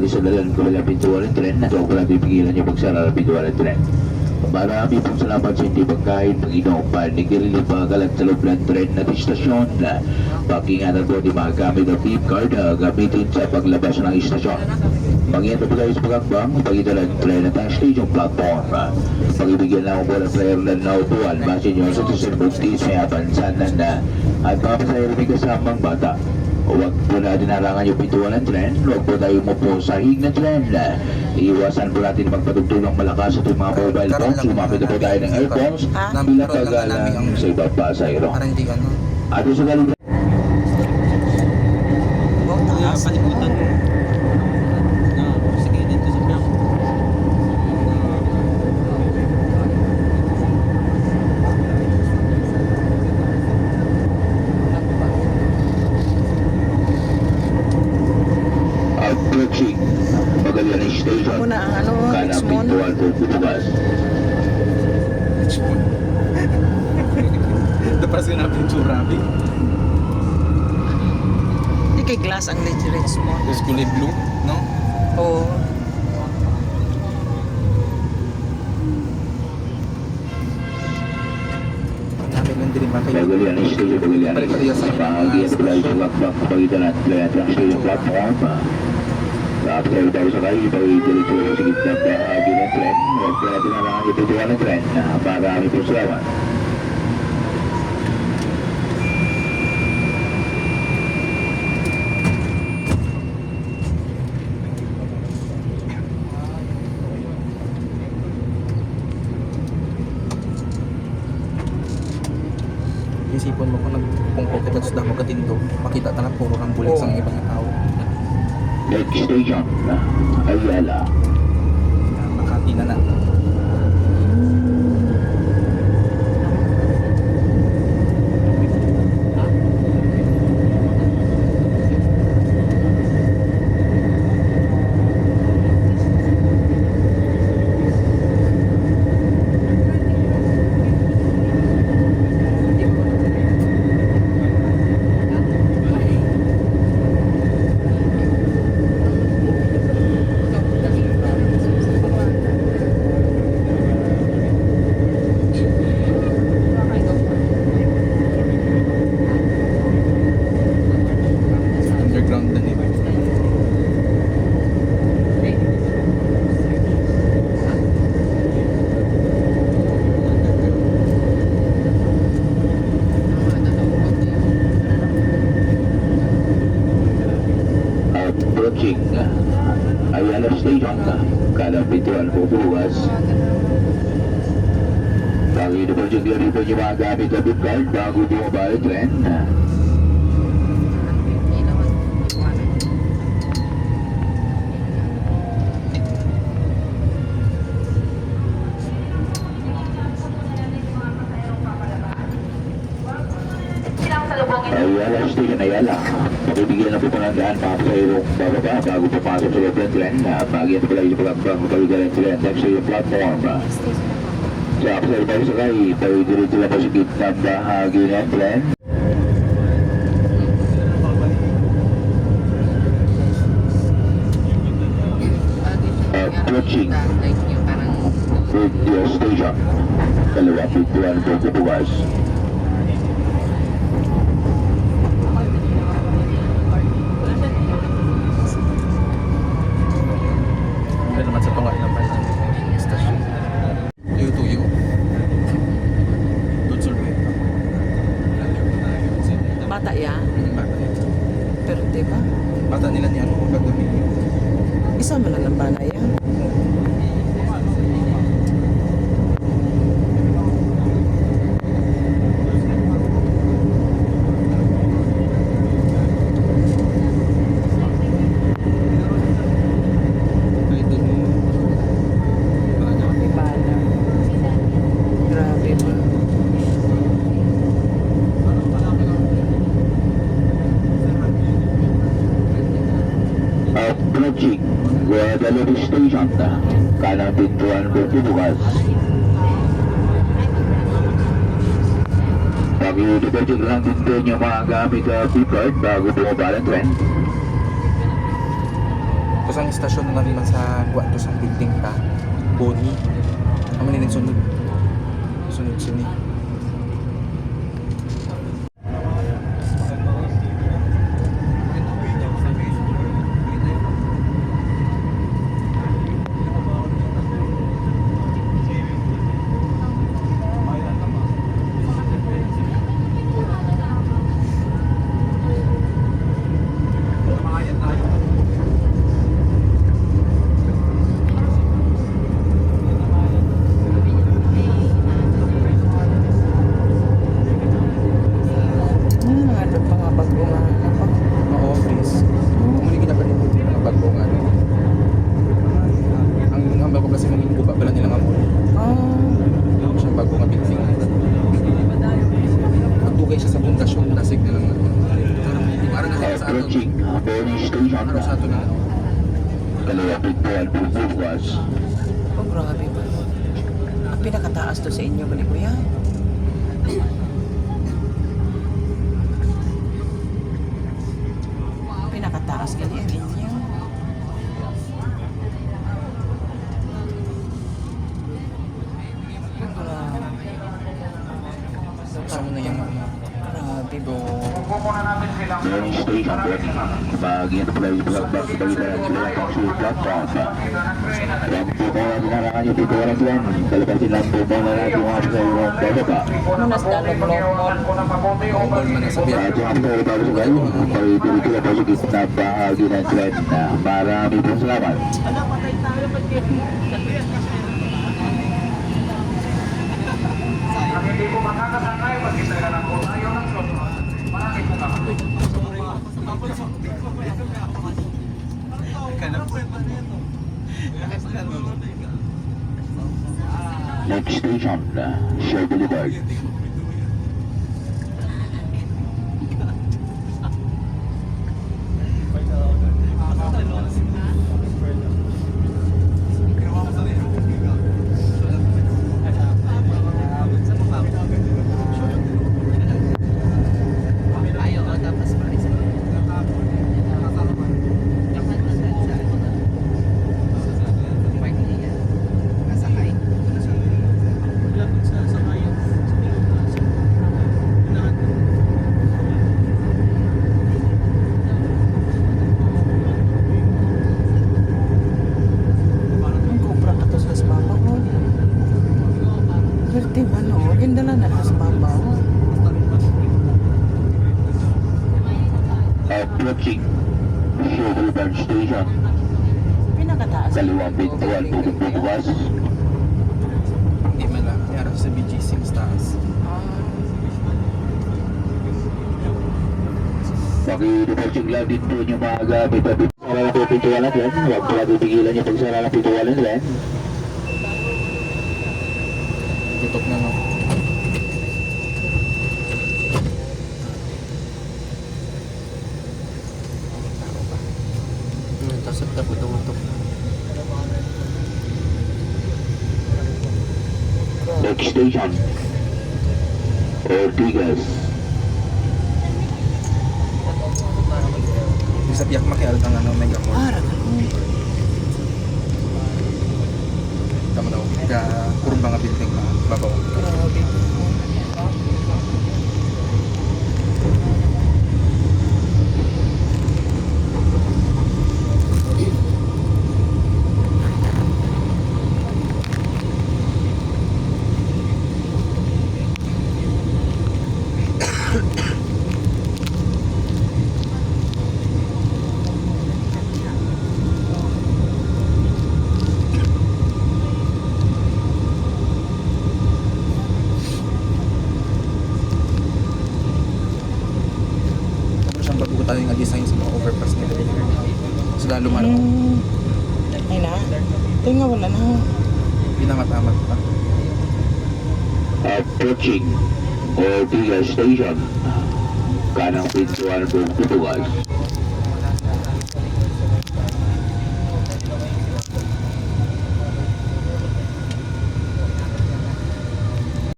isadalan ko lang pintuan ng tren na huwag lang pipigilan niyo pagsara ng pintuan ng tren. Marami pong salamat sa hindi pagkain, Panginoon, panigirili pagalat sa loob ng tren na istasyon. Pakingatan po di magamit ang beep card gamitin sa paglabas ng istasyon. Mangyayari po tayo sa pagkakbang, pag-ito ng tren at ang station platform. Pag-ibigyan lang po ng player na naupuan, base nyo sa susunod may abansanan na at mga pasayero may kasamang bata. Huwag po natin harangan yung pintuan ng tren. Huwag po tayo umupo sa hig ng tren. Iiwasan po natin magpatugtulang malakas at yung mga mobile phones. Sumapit na po tayo ng earphones bilang pagalang sa ibang pasayro. At sa galing panibutan mo. Sige, dito sa block. approaching Magallanes Station. Muna ang ano, Kanang pintuan po bubukas. Dapat sinabi yung tsurabi. Hindi kay glass ang Richmond. Tapos kulay blue, no? Oo. Namin lang din ba kayo? Magallanes Station, Magallanes. Bahagi at tulay sa lakbak kapagitan at Magallanes Station platform. Tapos ay tayo sa kayo, ipag-diretso sa gitna bahagi ng tren. Huwag po natin harangan yung pintuan ng tren. Marami po salamat. Isipon mo kung nagpungkok kita sa damo katindo, makita ka na puro kang bulit sa ibang tao. Next station, Ayala. Makati na na. Underground na nito. Approaching Ayala Station, kanang pintuan po bukas. Pag-ino po dyan din po yung mga gamit na book card bago bumaba yung tren. Ayala Station, Ayala. Pagibigyan na po ng daan mga pasayerong bababa bago papasok sa loob ng tren. Bagyan po lang yung pagkakbang kapagitan ng tren next to yung platform. Sa pasayero tayo sakay, pag-diretso na po sa gitna bahagi ng tren. Approaching Radio Station. Kalawa pintuan po bubukas. Hindi naman sa tunga ng pala ng stasyon. Tuyo-tuyo. Doon sa luwi. Bata yan. Bata. Pero di ba? Bata nila niya ano gagawin. Isa man lang bana yan. Ay, doon mo. May bana. Grabe ba? Approaching Guadalupe Station, kanang pintuan po bubukas. Pag-iutugatig lang din yung mga gamit beep card bago bumaba ng tren. Tapos ang istasyon na naman sa Guato sa building ta, Boni. Kami nilin sunod. Sunod sini. Ano pa nga bago nga. Ano pa? Oo, please. Kung kita pa rin mga bago nga. Ang bago kasi mga guba pala nilang amon. Siyang bago nga building. Magtugay siya sa bundasyon, nasig nilang parang nasa sa ato. Approaching Boni Station. Ano sa ato na? Kalapit po ang bubukas. Oh, grabe ba? Ang pinakataas to sa inyo, balik kuya. Pinakataas ganyan inyo. Gusto mo na yung Grabe ba? Boni Station, Boni. Bahagian po lang ito ang balikan sila ang sulit platform. Yan po po ang dinarakan nyo dito oras yan. Kalabasin lang po muna natin mga sa inyong bababa. Munas dalo mo. all man na sabihan. At yung after bago sa kayo, pag-dito po sa gitna bahagi ng tren. Marami pong salamat. Next station, Shell Boulevard. Ang kubra ka to sa mama ko. Swerte ba no? Ganda lang na sa mama ko. Approaching Shell Boulevard Station. Pinakataas. Kaliwang pintuan po bubukas. Hindi man lang. Meron sa BGC stars. Pag-i-departing lang din po yung mga gamit at sara na po pintuan natin. Huwag po lang pipigilan yung pagsara ng pintuan natin. Tutok na no. Tapos at taputok. Next station, Ortigas. Di sa piyak makial kang ano, mega mall. Para ka. Tama daw. Kaya kurang mga building na babaw. Grabe. Tapos siyang bago tayo nga design sa mga overpass nila. So lalo man ako. Ay na. Ito nga wala na. Pinamat-amat pa. Approaching Ortigas Station. Kanang pintuan po bubukas.